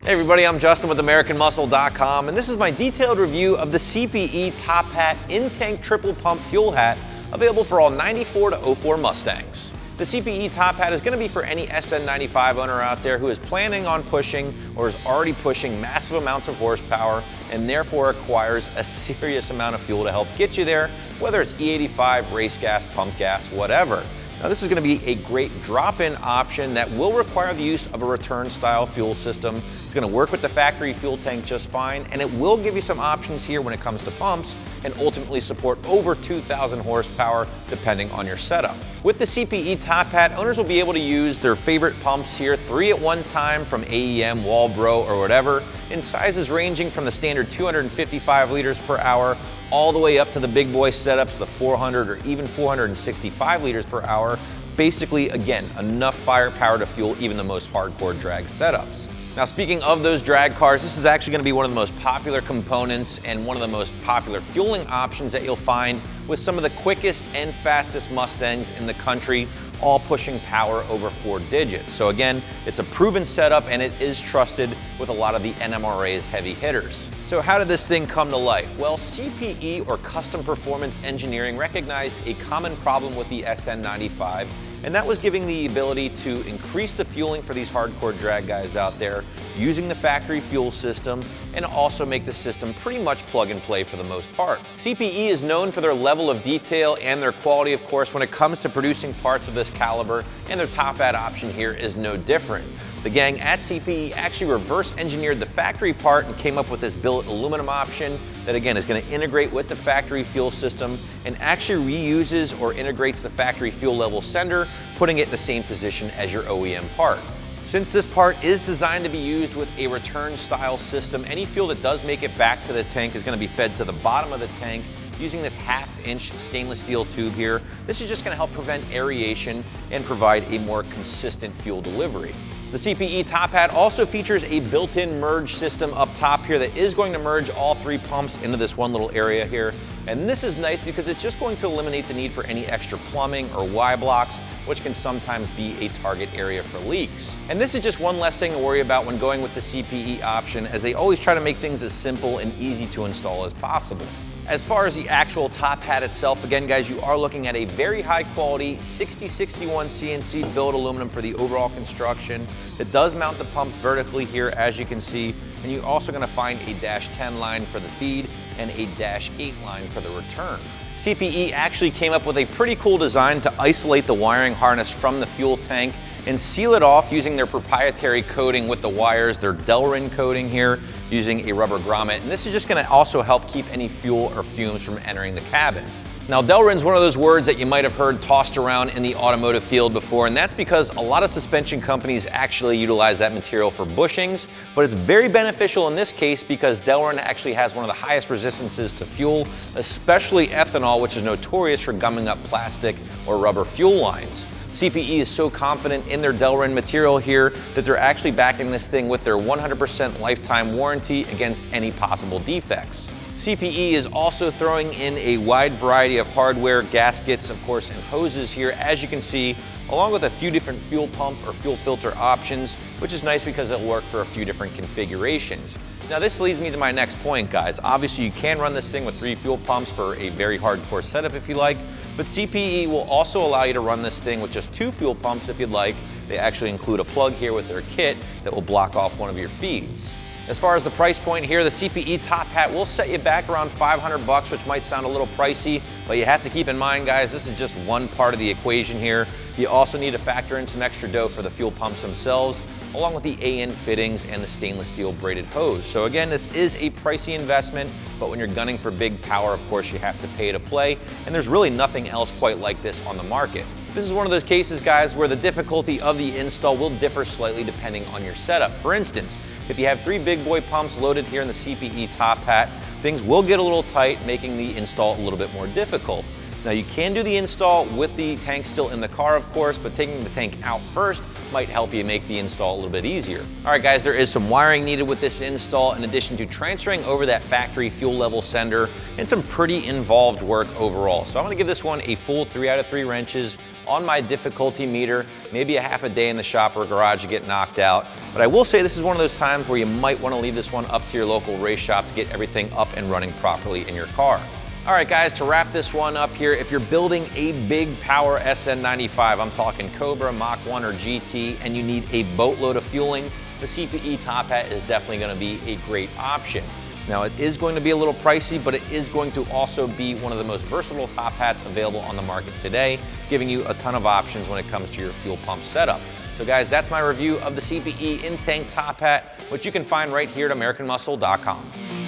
Hey everybody, I'm Justin with AmericanMuscle.com, and this is my detailed review of the CPE TopHat in-tank triple pump fuel hat available for all 94 to 04 Mustangs. The CPE TopHat is going to be for any SN95 owner out there who is planning on pushing or is already pushing massive amounts of horsepower and therefore requires a serious amount of fuel to help get you there, whether it's E85, race gas, pump gas, whatever. Now this is going to be a great drop-in option that will require the use of a return-style fuel system. It's going to work with the factory fuel tank just fine, and it will give you some options here when it comes to pumps and ultimately support over 2,000 horsepower depending on your setup. With the CPE TopHat, owners will be able to use their favorite pumps here, 3 at one time from AEM, Walbro, or whatever, in sizes ranging from the standard 255 liters per hour all the way up to the big boy setups, the 400 or even 465 liters per hour. Basically, again, enough firepower to fuel even the most hardcore drag setups. Now, speaking of those drag cars, this is actually going to be one of the most popular components and one of the most popular fueling options that you'll find with some of the quickest and fastest Mustangs in the country, all pushing power over 4 digits. So again, it's a proven setup and it is trusted with a lot of the NHRA's heavy hitters. So how did this thing come to life? Well, CPE, or Custom Performance Engineering, recognized a common problem with the SN95, and that was giving the ability to increase the fueling for these hardcore drag guys out there using the factory fuel system, and also make the system pretty much plug and play for the most part. CPE is known for their level of detail and their quality, of course, when it comes to producing parts of this caliber, and their TopHat option here is no different. The gang at CPE actually reverse engineered the factory part and came up with this billet aluminum option that again is going to integrate with the factory fuel system and actually reuses or integrates the factory fuel level sender, putting it in the same position as your OEM part. Since this part is designed to be used with a return style system, any fuel that does make it back to the tank is going to be fed to the bottom of the tank using this 1/2-inch stainless steel tube here. This is just going to help prevent aeration and provide a more consistent fuel delivery. The CPE TopHat also features a built-in merge system up top here that is going to merge all 3 pumps into this one little area here. And this is nice because it's just going to eliminate the need for any extra plumbing or Y-blocks, which can sometimes be a target area for leaks. And this is just one less thing to worry about when going with the CPE option, as they always try to make things as simple and easy to install as possible. As far as the actual TopHat itself, again guys, you are looking at a very high quality 6061 CNC billet aluminum for the overall construction. It does mount the pumps vertically here, as you can see, and you're also going to find a -10 line for the feed and a -8 line for the return. CPE actually came up with a pretty cool design to isolate the wiring harness from the fuel tank and seal it off using their proprietary coating with the wires, their Delrin coating here, using a rubber grommet. And this is just going to also help keep any fuel or fumes from entering the cabin. Now, Delrin's one of those words that you might have heard tossed around in the automotive field before, and that's because a lot of suspension companies actually utilize that material for bushings, but it's very beneficial in this case because Delrin actually has one of the highest resistances to fuel, especially ethanol, which is notorious for gumming up plastic or rubber fuel lines. CPE is so confident in their Delrin material here that they're actually backing this thing with their 100% lifetime warranty against any possible defects. CPE is also throwing in a wide variety of hardware, gaskets, of course, and hoses here, as you can see, along with a few different fuel pump or fuel filter options, which is nice because it'll work for a few different configurations. Now this leads me to my next point, guys. Obviously you can run this thing with 3 fuel pumps for a very hardcore setup if you like, but CPE will also allow you to run this thing with just 2 fuel pumps if you'd like. They actually include a plug here with their kit that will block off one of your feeds. As far as the price point here, the CPE TopHat will set you back around $500, which might sound a little pricey, but you have to keep in mind, guys, this is just one part of the equation here. You also need to factor in some extra dough for the fuel pumps themselves, along with the AN fittings and the stainless steel braided hose. So again, this is a pricey investment, but when you're gunning for big power, of course, you have to pay to play, and there's really nothing else quite like this on the market. This is one of those cases, guys, where the difficulty of the install will differ slightly depending on your setup. For instance, if you have 3 big boy pumps loaded here in the CPE TopHat, things will get a little tight, making the install a little bit more difficult. Now you can do the install with the tank still in the car, of course, but taking the tank out first might help you make the install a little bit easier. All right guys, there is some wiring needed with this install in addition to transferring over that factory fuel level sender and some pretty involved work overall. So I'm gonna give this one a full 3 out of 3 wrenches on my difficulty meter, maybe a half a day in the shop or garage to get knocked out. But I will say this is one of those times where you might wanna leave this one up to your local race shop to get everything up and running properly in your car. All right guys, to wrap this one up here, if you're building a big power SN95, I'm talking Cobra, Mach 1 or GT, and you need a boatload of fueling, the CPE TopHat is definitely gonna be a great option. Now it is going to be a little pricey, but it is going to also be one of the most versatile top hats available on the market today, giving you a ton of options when it comes to your fuel pump setup. So guys, that's my review of the CPE in-tank top hat, which you can find right here at AmericanMuscle.com.